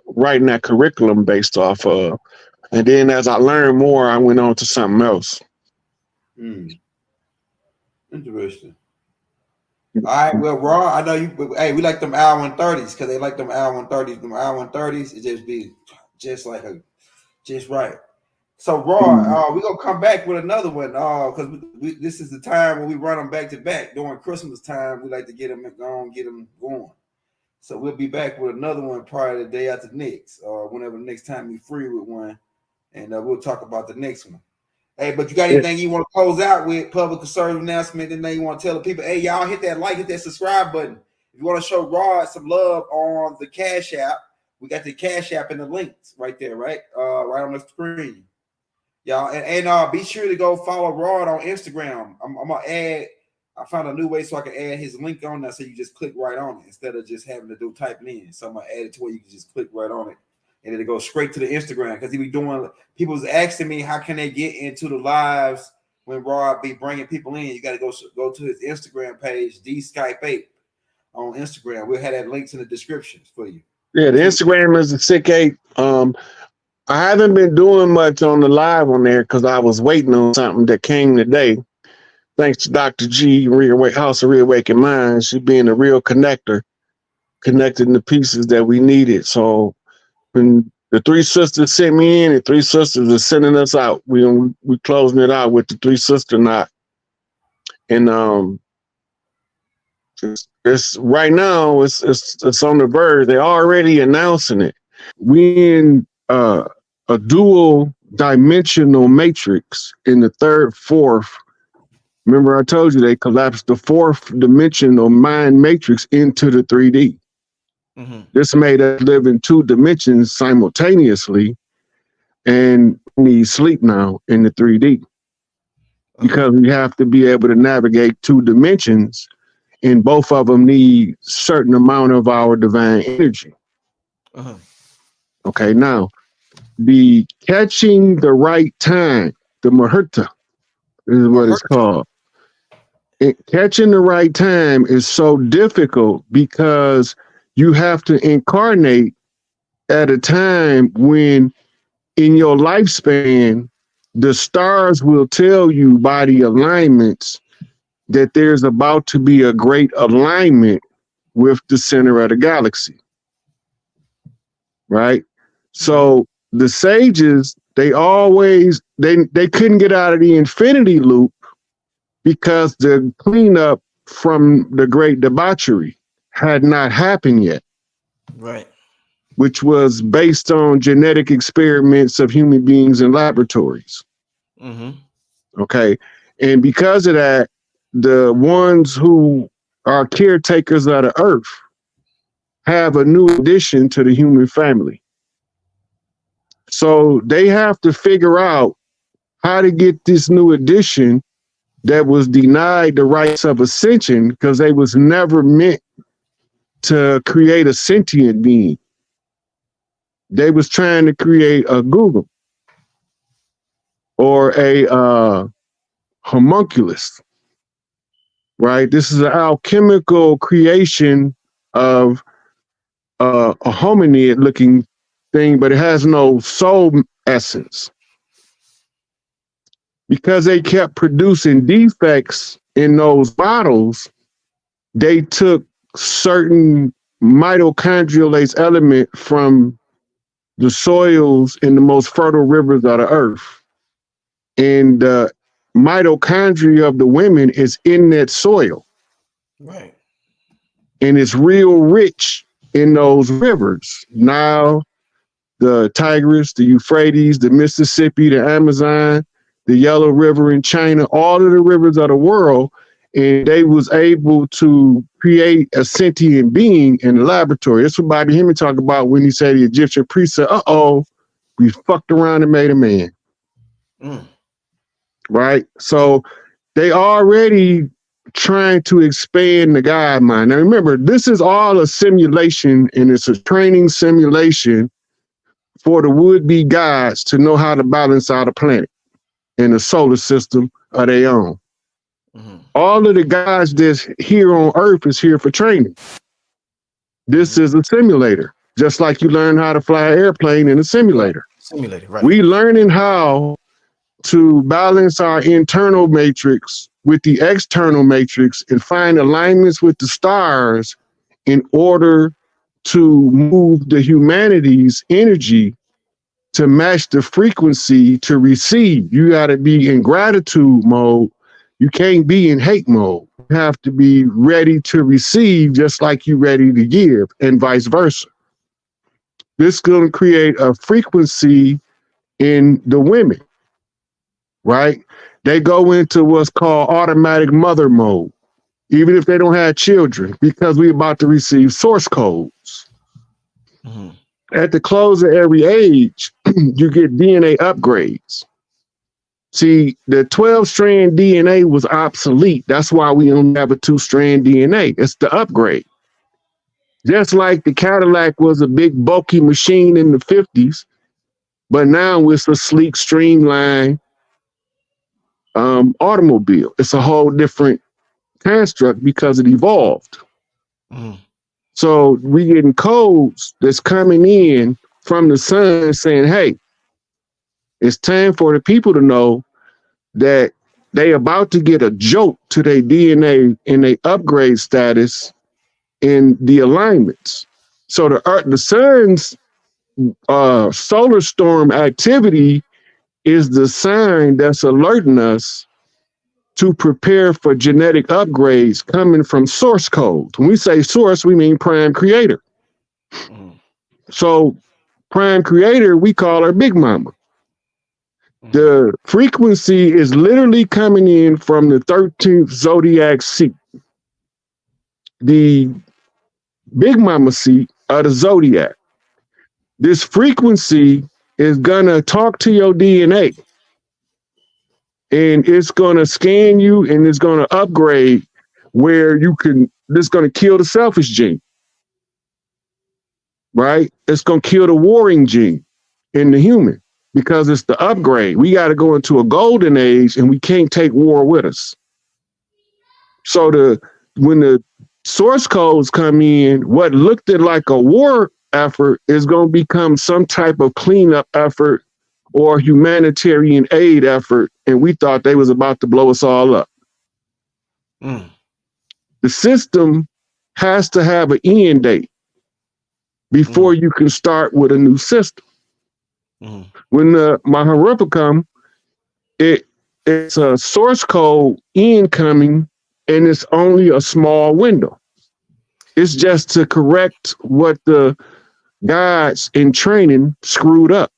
writing that curriculum based off of. And then as I learned more, I went on to something else. Interesting. All right, well, Raw, I know you. Hey, we like them hour 130s because they like them hour 130s. Them hour 130s, it just be just like just right. So Raw, we're gonna come back with another one because this is the time when we run them back to back during Christmas time. We like to get them going. So we'll be back with another one probably the day after next, or whenever the next time you're free with one, and we'll talk about the next one. Hey, but you got anything you want to close out with? Public service announcement, and then you want to tell the people, hey, y'all hit that like, hit that subscribe button. If you want to show Rod some love on the Cash App, we got the Cash App in the links right there, right? Right on the screen. Y'all, and be sure to go follow Rod on Instagram. I'm gonna add. I found a new way so I can add his link on there, so you just click right on it instead of just having to do typing in. So I'm gonna add it to where you can just click right on it, and it'll go straight to the Instagram. Because he be doing. People was asking me how can they get into the lives when Rod be bringing people in. You got to go to his Instagram page, SikApe on Instagram. We'll have that links in the descriptions for you. Yeah, the Instagram is the SikApe. I haven't been doing much on the live on there because I was waiting on something that came today. Thanks to Dr. G, House of Reawakened Minds, she being a real connector, connecting the pieces that we needed. So when the three sisters sent me in, and three sisters are sending us out, we closing it out with the three sister knot. And it's right now it's on the verge. They're already announcing it. We in a dual dimensional matrix in the third, fourth. Remember I told you they collapsed the fourth dimensional mind matrix into the 3D. This made us live in two dimensions simultaneously and need sleep now in the 3D. Because we have to be able to navigate two dimensions, and both of them need certain amount of our divine energy. Okay, now the catching the right time, the muhurta is what it's called. Catching the right time is so difficult because you have to incarnate at a time when in your lifespan, the stars will tell you by the alignments that there's about to be a great alignment with the center of the galaxy. Right? So the sages, they couldn't get out of the infinity loop because the cleanup from the great debauchery had not happened yet. Right. Which was based on genetic experiments of human beings in laboratories. Okay. And because of that, the ones who are caretakers of the earth have a new addition to the human family. So they have to figure out how to get this new addition that was denied the rights of ascension because they was never meant to create a sentient being. They was trying to create a Google or a homunculus, right? This is an alchemical creation of a hominid looking thing, but it has no soul essence. Because they kept producing defects in those bottles, they took certain mitochondrial element from the soils in the most fertile rivers of the earth. And the mitochondria of the women is in that soil. Right. And it's real rich in those rivers. Nile, the Tigris, the Euphrates, the Mississippi, the Amazon, the Yellow River in China, all of the rivers of the world. And they was able to create a sentient being in the laboratory. That's what Bobby Hemming talked about when he said the Egyptian priest said, we fucked around and made a man. Right? So they already trying to expand the God mind. Now remember, this is all a simulation, and it's a training simulation for the would-be gods to know how to balance out a planet and a solar system of their own. All of the guys that's here on Earth is here for training. This is a simulator. Just like you learn how to fly an airplane in a simulator. Simulator, right. We learning how to balance our internal matrix with the external matrix and find alignments with the stars in order to move the humanity's energy to match the frequency to receive. You got to be in gratitude mode. You can't be in hate mode. You have to be ready to receive just like you're ready to give, and vice versa. This is going to create a frequency in the women, right? They go into what's called automatic mother mode, even if they don't have children, because we're about to receive source codes. Mm-hmm. At the close of every age, you get DNA upgrades. See, the 12-strand DNA was obsolete. That's why we only have a 2-strand DNA. It's the upgrade. Just like the Cadillac was a big, bulky machine in the 50s, but now it's a sleek, streamlined automobile. It's a whole different construct because it evolved. Mm-hmm. So we getting codes that's coming in from the sun saying, hey, it's time for the people to know that they about to get a jolt to their DNA in their upgrade status in the alignments. So the sun's solar storm activity is the sign that's alerting us to prepare for genetic upgrades coming from source codes. When we say source, we mean prime creator. Mm-hmm. So prime creator, we call her Big Mama. The frequency is literally coming in from the 13th zodiac seat, the Big Mama seat of the zodiac. This frequency is gonna talk to your DNA, and it's gonna scan you, and it's gonna upgrade where you can. This gonna kill the selfish gene, right? It's gonna kill the warring gene in the human. Because it's the upgrade. We got to go into a golden age, and we can't take war with us. So when the source codes come in, what looked at like a war effort is going to become some type of cleanup effort or humanitarian aid effort, and we thought they was about to blow us all up. Mm. The system has to have an end date before you can start with a new system. Mm-hmm. When the Maharupa come, it's a source code incoming, and it's only a small window. It's just to correct what the guys in training screwed up.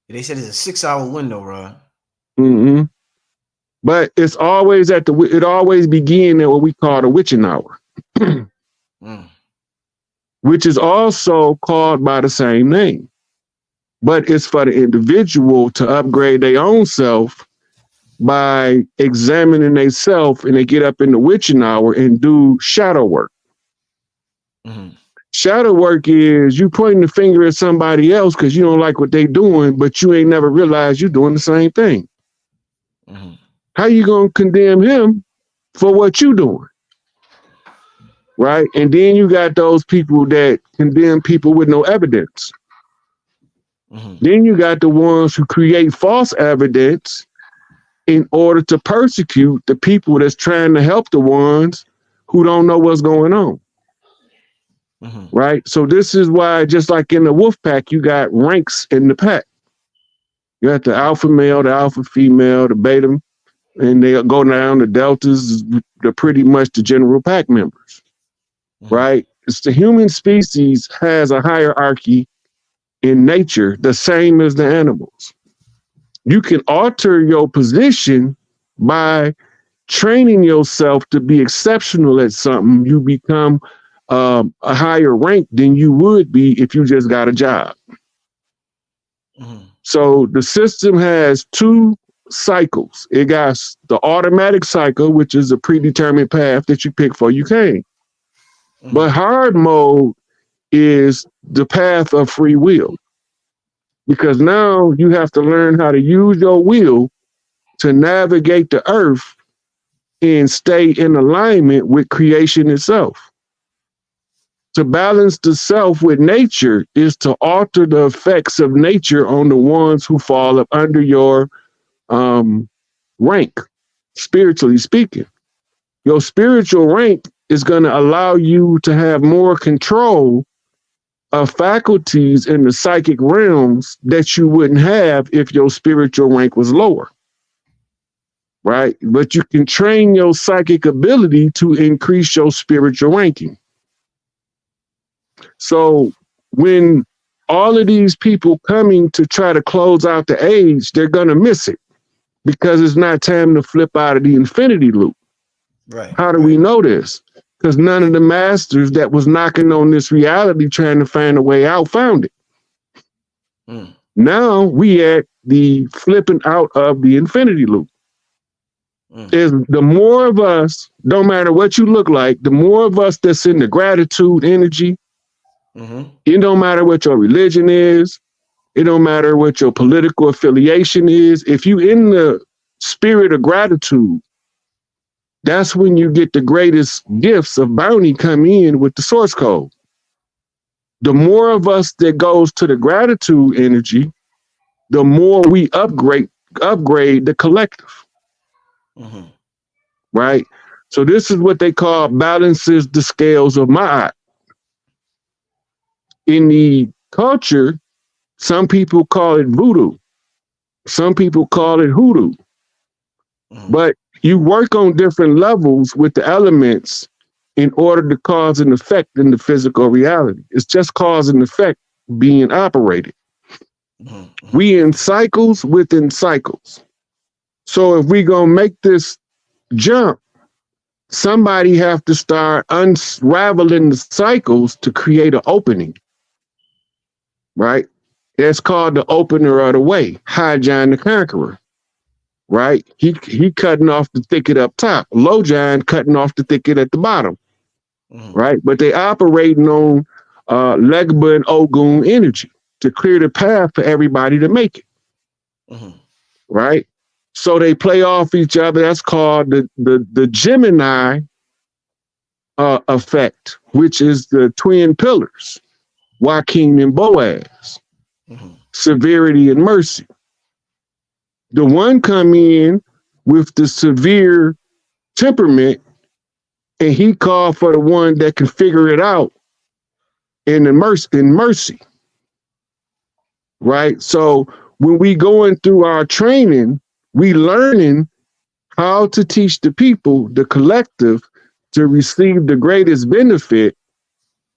They said it's a 6-hour window, Rod. Mm-hmm. But it's always it always begins at what we call the witching hour, which is also called by the same name. But it's for the individual to upgrade their own self by examining their self, and they get up in the witching hour and do shadow work. Mm-hmm. Shadow work is you pointing the finger at somebody else because you don't like what they're doing, but you ain't never realized you're doing the same thing. Mm-hmm. How you going to condemn him for what you doing? Right? And then you got those people that condemn people with no evidence. Mm-hmm. Then you got the ones who create false evidence in order to persecute the people that's trying to help the ones who don't know what's going on. Mm-hmm. Right? So this is why, just like in the wolf pack, you got ranks in the pack. You got the alpha male, the alpha female, the beta, and they go down. The deltas, they're pretty much the general pack members. Mm-hmm. Right? It's the human species has a hierarchy in nature, the same as the animals. You can alter your position by training yourself to be exceptional at something. You become a higher rank than you would be if you just got a job. Mm-hmm. So the system has 2 cycles. It got the automatic cycle, which is a predetermined path that you pick for you came. Mm-hmm. But hard mode is the path of free will. Because now you have to learn how to use your will to navigate the earth and stay in alignment with creation itself. To balance the self with nature is to alter the effects of nature on the ones who fall up under your rank, spiritually speaking. Your spiritual rank is going to allow you to have more control of faculties in the psychic realms that you wouldn't have if your spiritual rank was lower. Right? But you can train your psychic ability to increase your spiritual ranking. So when all of these people coming to try to close out the age, they're going to miss it because it's not time to flip out of the infinity loop. Right. How do we know this? Because none of the masters that was knocking on this reality trying to find a way out found it. Now we at the flipping out of the infinity loop. Is the more of us, don't matter what you look like, the more of us that's in the gratitude energy, it don't matter what your religion is, it don't matter what your political affiliation is. If you in the spirit of gratitude, that's when you get the greatest gifts of bounty come in with the source code. The more of us that goes to the gratitude energy, the more we upgrade the collective. Right? So this is what they call balances the scales of Ma'at. In the culture, some people call it voodoo. Some people call it hoodoo. But you work on different levels with the elements in order to cause an effect in the physical reality. It's just cause and effect being operated. We in cycles within cycles. So if we gonna make this jump, somebody have to start unraveling the cycles to create an opening, right? That's called the opener of the way, High John the Conqueror, right? He cutting off the thicket up top, Low John cutting off the thicket at the bottom, right? But they operating on Legba and Ogun energy to clear the path for everybody to make it, right? So they play off each other. That's called the Gemini effect, which is the twin pillars, Joaquin and Boaz, severity and mercy. The one come in with the severe temperament, and he called for the one that can figure it out in mercy. Right? So when we going through our training, we learning how to teach the people, the collective, to receive the greatest benefit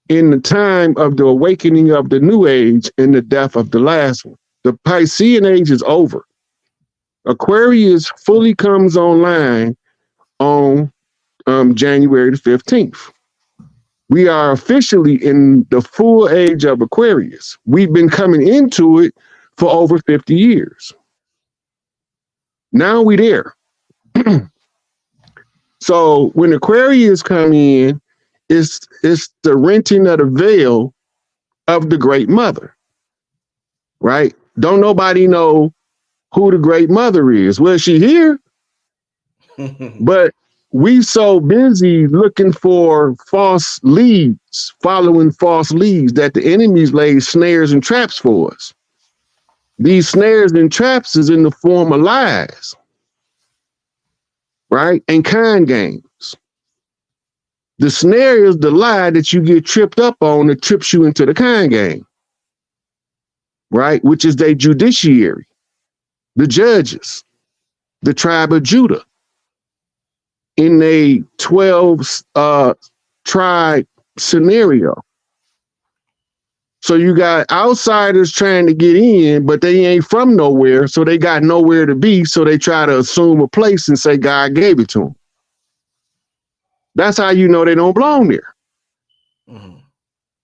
in the time of the awakening of the new age and the death of the last one. The Piscean age is over. Aquarius fully comes online on January the 15th. We are officially in the full age of Aquarius. We've been coming into it for over 50 years. Now we there. So when Aquarius come in, it's the renting of the veil of the Great Mother, right? Don't nobody know who the Great Mother is. Well, she here, but we so busy looking for false leads, following false leads, that the enemies lay snares and traps for us. These snares and traps is in the form of lies, right? And con games. The snare is the lie that you get tripped up on that trips you into the con game, right? Which is their judiciary, the judges, the tribe of Judah, in a 12 tribe scenario. So you got outsiders trying to get in, but they ain't from nowhere, so they got nowhere to be, so they try to assume a place and say God gave it to them. That's how you know they don't belong there.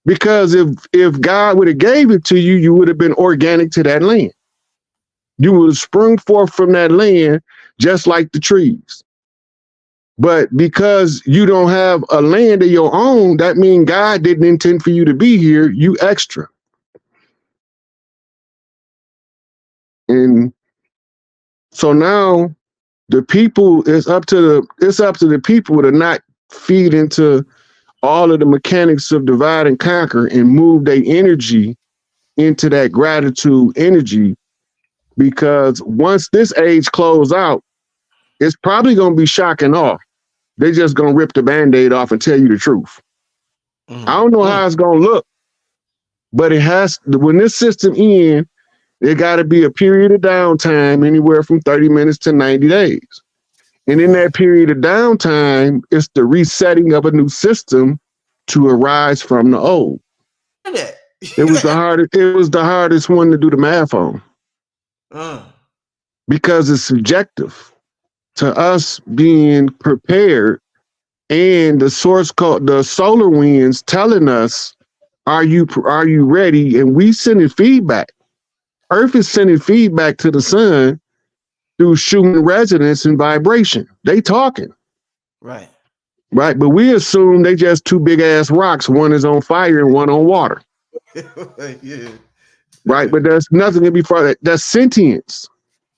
Because if God would have gave it to you, you would have been organic to that land. You would have sprung forth from that land just like the trees. But because you don't have a land of your own, that means God didn't intend for you to be here. You extra. And so now the people, it's up to the people to not feed into all of the mechanics of divide and conquer and move their energy into that gratitude energy, because once this age close out, it's probably going to be shocking off. They just going to rip the Band-Aid off and tell you the truth. I don't know how it's going to look, but it has, when this system ends, there got to be a period of downtime, anywhere from 30 minutes to 90 days. And in that period of downtime, it's the resetting of a new system to arise from the old. It was the hardest one to do the math on. Because it's subjective to us being prepared, and the source code, the solar winds telling us, are you ready? And we sending feedback. Earth is sending feedback to the sun through Schumann resonance and vibration. They talking. Right. Right. But we assume they just two big ass rocks. One is on fire and one on water. Yeah. Right. But there's nothing to be further. That's sentience.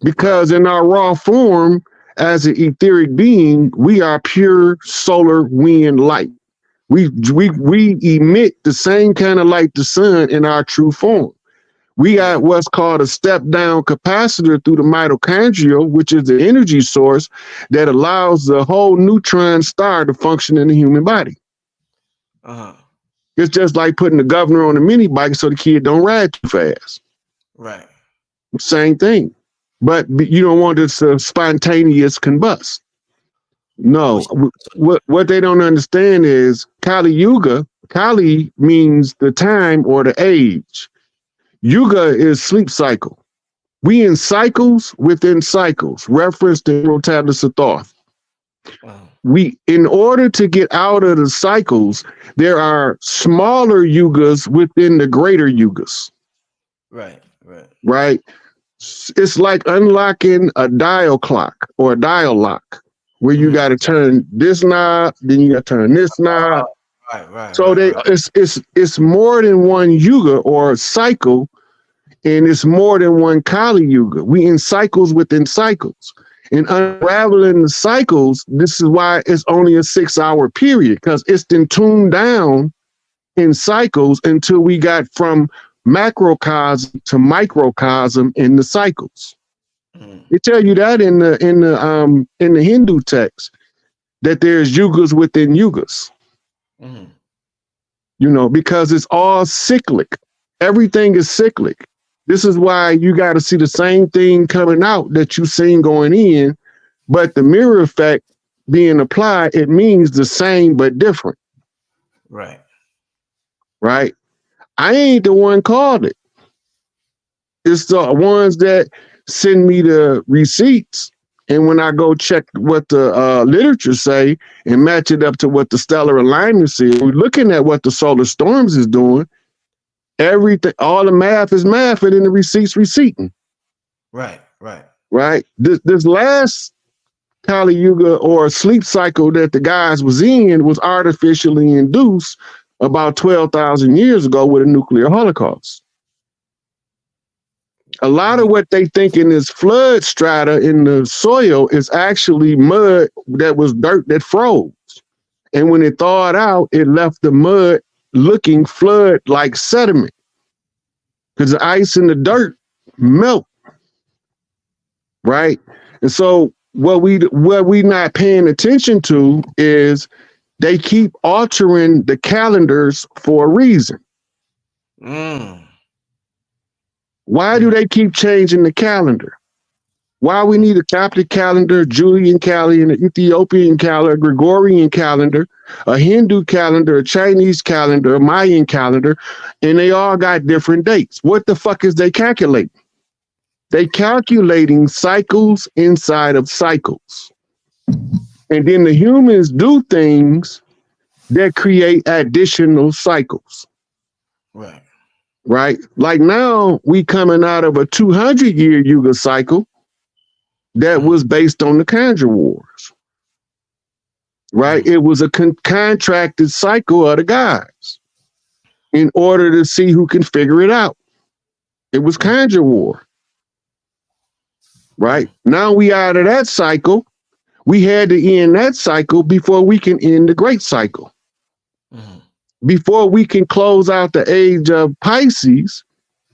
Because in our raw form, as an etheric being, we are pure solar wind light. We emit the same kind of light the sun in our true form. We got what's called a step-down capacitor through the mitochondria, which is the energy source that allows the whole neutron star to function in the human body. It's just like putting the governor on a mini bike so the kid don't ride too fast. Right. Same thing. But you don't want this spontaneous combust. No. What they don't understand is Kali Yuga. Kali means the time or the age. Yuga is sleep cycle. We in cycles within cycles, reference the Emerald Tablets of Thoth. We, in order to get out of the cycles, there are smaller yugas within the greater yugas. Right. Right? It's like unlocking a dial clock or a dial lock, where you got to turn this knob, then you got to turn this knob. Right. So it's more than one yuga or cycle, and it's more than one Kali Yuga. We in cycles within cycles. And unraveling the cycles, this is why it's only a 6-hour period, because it's been tuned down in cycles until we got from macrocosm to microcosm in the cycles. They tell you that in the Hindu text, that there's yugas within yugas. You know, because it's all cyclic. Everything is cyclic. This is why you got to see the same thing coming out that you seen going in, but the mirror effect being applied, it means the same but different. Right. Right? I ain't the one called it. It's the ones that send me the receipts. And when I go check what the literature say and match it up to what the stellar alignment says, we're looking at what the solar storms is doing. Everything, all the math is math, and then the receipts receipting. Right. This last Kali Yuga or sleep cycle that the guys was in was artificially induced about 12,000 years ago with a nuclear holocaust. A lot of what they thinking is flood strata in the soil is actually mud that was dirt that froze. And when it thawed out, it left the mud looking flood-like sediment, because the ice and the dirt melt, right? And so what we not paying attention to is they keep altering the calendars for a reason. Why do they keep changing the calendar? Why we need a Coptic calendar, Julian calendar, an Ethiopian calendar, Gregorian calendar, a Hindu calendar, a Chinese calendar, a Mayan calendar, and they all got different dates. What the fuck is they calculating? They calculating cycles inside of cycles. And then the humans do things that create additional cycles. Right? Like now we coming out of a 200-year Yuga cycle that was based on the Kandra Wars, right? It was a contracted cycle of the guys in order to see who can figure it out. It was Kandra War, right? Now we out of that cycle. We had to end that cycle before we can end the great cycle. before we can close out the age of Pisces,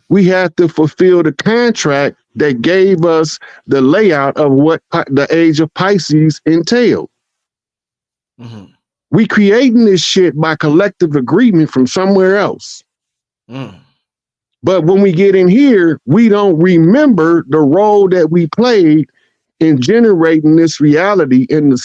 we have to fulfill the contract that gave us the layout of what the age of Pisces entailed. Mm-hmm. We creating this shit by collective agreement from somewhere else. Mm. But when we get in here, we don't remember the role that we played in generating this reality in the